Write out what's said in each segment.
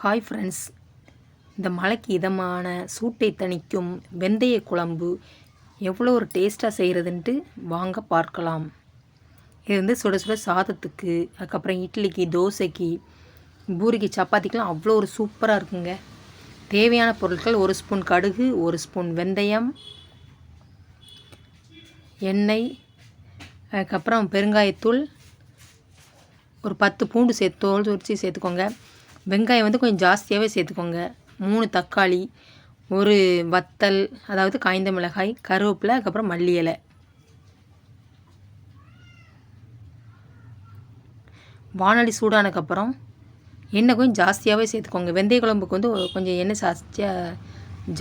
Hi friends, இந்த மழைக்கு இதமான சூட்டை தணிக்கும் வெந்தய குழம்பு எவ்வளோ ஒரு டேஸ்ட்டாக செய்கிறதுன்ட்டு வாங்க பார்க்கலாம். இது வந்து சுட சுட சாதத்துக்கு, அதுக்கப்புறம் இட்லிக்கு, தோசைக்கு, பூரிக்கு, சப்பாத்திக்கெலாம் அவ்வளோ ஒரு சூப்பராக இருக்குங்க. தேவையான பொருட்கள்: 1 ஸ்பூன் கடுகு, 1 ஸ்பூன் வெந்தயம், எண்ணெய், அதுக்கப்புறம் பெருங்காயத்தூள், ஒரு 10 பூண்டு தோல் உரித்து சேர்த்துக்கோங்க. வெங்காயம் வந்து கொஞ்சம் ஜாஸ்தியாகவே சேர்த்துக்கோங்க. 3 தக்காளி, ஒரு வத்தல், அதாவது காய்ந்த மிளகாய், கருவேப்பிலை, அதுக்கப்புறம் மல்லி இலை. வானொலி சூடானதுக்கப்புறம் எண்ணெய் கொஞ்சம் ஜாஸ்தியாகவே சேர்த்துக்கோங்க. வெந்தய குழம்புக்கு வந்து கொஞ்சம் எண்ணெய்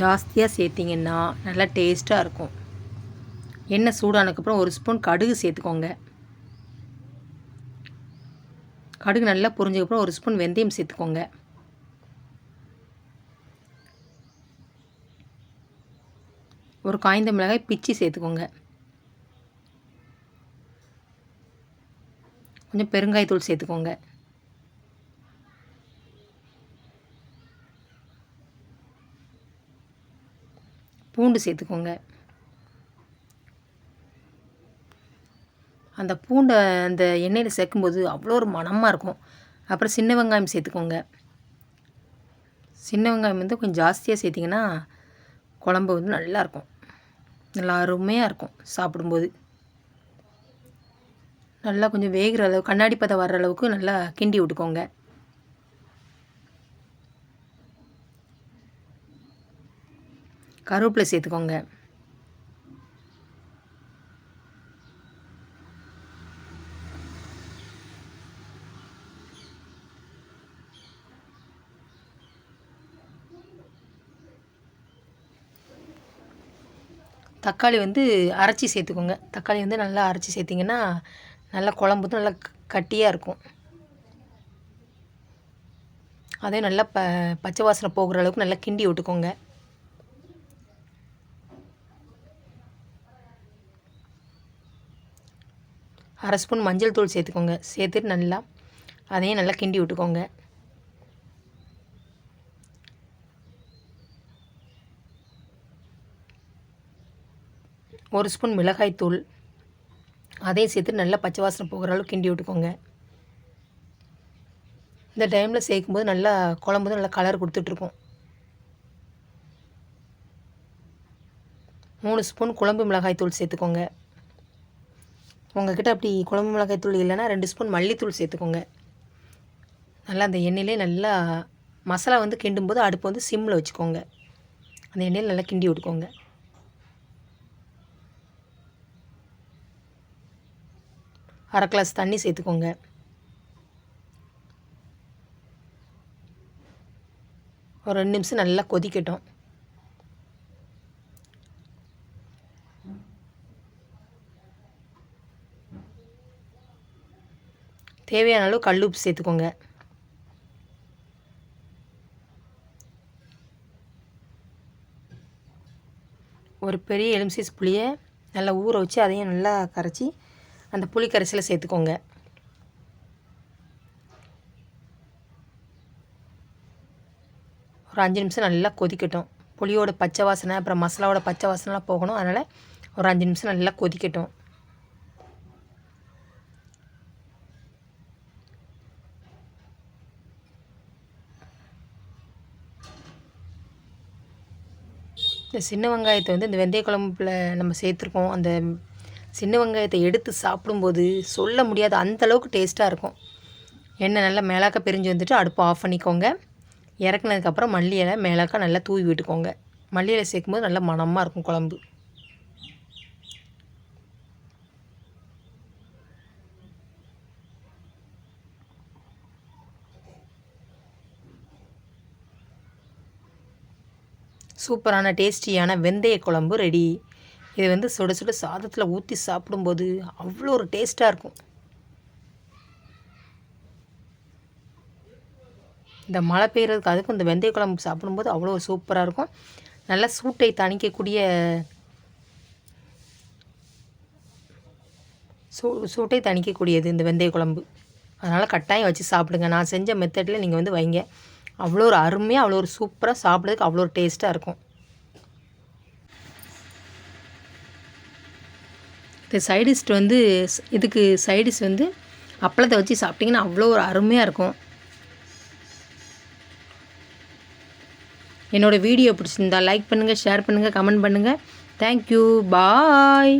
ஜாஸ்தியாக சேர்த்திங்கன்னா நல்லா டேஸ்ட்டாக இருக்கும். எண்ணெய் சூடானதுக்கப்புறம் 1 ஸ்பூன் கடுகு சேர்த்துக்கோங்க. கடுகு நல்லா பொரிஞ்சதுக்கப்புறம் 1 ஸ்பூன் வெந்தயம் சேர்த்துக்கோங்க. ஒரு காய்ந்த மிளகாய் பிச்சு சேர்த்துக்கோங்க. கொஞ்சம் பெருங்காயத்தூள் சேர்த்துக்கோங்க. பூண்டு சேர்த்துக்கோங்க. அந்த பூண்டை அந்த எண்ணெயில் சேர்க்கும்போது அவ்வளோ ஒரு மணமாக இருக்கும். அப்புறம் சின்ன வெங்காயம் சேர்த்துக்கோங்க. சின்ன வெங்காயம் வந்து கொஞ்சம் ஜாஸ்தியாக சேர்த்திங்கன்னா குழம்பு வந்து நல்லாயிருக்கும், நல்லா அருமையாக இருக்கும் சாப்பிடும்போது. நல்லா கொஞ்சம் வேகிற அளவு, கண்ணாடி பதம் வர்ற அளவுக்கு நல்லா கிண்டி விட்டுக்கோங்க. கருவேப்பிலை சேர்த்துக்கோங்க. தக்காளி வந்து அரைச்சி சேர்த்துக்கோங்க. தக்காளி வந்து நல்லா அரைச்சி சேர்த்திங்கன்னா நல்லா குழம்பு நல்லா கட்டியாக இருக்கும். அதே நல்லா பச்சை வாசனை போகிற அளவுக்கு நல்லா கிண்டி விட்டுக்கோங்க. அரை ஸ்பூன் மஞ்சள் தூள் சேர்த்துக்கோங்க. சேர்த்துட்டு நல்லா அதையும் நல்லா கிண்டி விட்டுக்கோங்க. ஒரு ஸ்பூன் மிளகாய்த்தூள் அதையும் சேர்த்து நல்லா பச்சை வாசனை போகிற அளவுக்கு கிண்டி விட்டுக்கோங்க. இந்த டைமில் சேர்க்கும்போது நல்லா குழம்பு நல்லா கலர் கொடுத்துட்ருக்கும். 3 ஸ்பூன் குழம்பு மிளகாய்த்தூள் சேர்த்துக்கோங்க. உங்கள்கிட்ட அப்படி குழம்பு மிளகாய்த்தூள் இல்லைன்னா 2 ஸ்பூன் மல்லித்தூள் சேர்த்துக்கோங்க. நல்லா அந்த எண்ணெயிலே நல்லா மசாலா வந்து கிண்டும்போது அடுப்பு வந்து சிம்மில் வச்சுக்கோங்க. அந்த எண்ணெயில் நல்லா கிண்டி விட்டுக்கோங்க. அரை கிளாஸ் தண்ணி சேர்த்துக்கோங்க. ஒரு 2 நிமிஷம் நல்லா கொதிக்கட்டும். தேவையான அளவு கல் உப்பு சேர்த்துக்கோங்க. ஒரு பெரிய எலுமிச்சை புளியை நல்லா ஊற வச்சு அதையும் நல்லா கரைச்சி அந்த புளி கரைசலை சேர்த்துக்கோங்க. ஒரு 5 நிமிஷம் நல்லா கொதிக்கட்டும். புளியோட பச்சை வாசனை, அப்புறம் மசாலாவோட பச்சை வாசனைலாம் போகணும். அதனால் ஒரு 5 நிமிஷம் நல்லா கொதிக்கட்டும். இந்த சின்ன வெங்காயத்தை வந்து இந்த வெந்தய குழம்புல நம்ம சேர்த்துருக்கோம். அந்த சின்ன வெங்காயத்தை எடுத்து சாப்பிடும்போது சொல்ல முடியாத அந்தளவுக்கு டேஸ்ட்டாக இருக்கும். எண்ணெய் நல்லா மேலாக்க பிரிஞ்சு வந்துட்டு அடுப்பு ஆஃப் பண்ணிக்கோங்க. இறக்குனதுக்கப்புறம் மல்லி இலை மேலாக்க நல்லா தூவி விட்டுக்கோங்க. மல்லி இலை சேர்க்கும்போது நல்லா மணமாக இருக்கும் குழம்பு. சூப்பரான டேஸ்டியான வெந்தய குழம்பு ரெடி. இது வந்து சுட சுட சாதத்தில் ஊற்றி சாப்பிடும்போது அவ்வளோ ஒரு டேஸ்ட்டாக இருக்கும். இந்த மழை பெய்கிறதுக்கு அதுக்கும் இந்த வெந்தய குழம்பு சாப்பிடும்போது அவ்வளோ ஒரு சூப்பராக இருக்கும். நல்லா சூட்டை தணிக்கக்கூடிய சூட்டை தணிக்கக்கூடியது இந்த வெந்தய குழம்பு. அதனால் கட்டாயம் வச்சு சாப்பிடுங்க. நான் செஞ்ச மெத்தடில் நீங்கள் வந்து வைங்க. அவ்வளோ ஒரு அருமையாக அவ்வளோ ஒரு சூப்பராக சாப்பிட்றதுக்கு அவ்வளோ ஒரு டேஸ்ட்டாக இருக்கும். இது சைடிஷ் வந்து இதுக்கு சைடிஷ் வந்து அப்பளத்தை வச்சு சாப்பிட்டிங்கன்னா அவ்வளோ ஒரு அருமையாக இருக்கும். என்னோடய வீடியோ பிடிச்சிருந்தா லைக் பண்ணுங்கள், ஷேர் பண்ணுங்கள், கமெண்ட் பண்ணுங்கள். தேங்க்யூ, பாய்.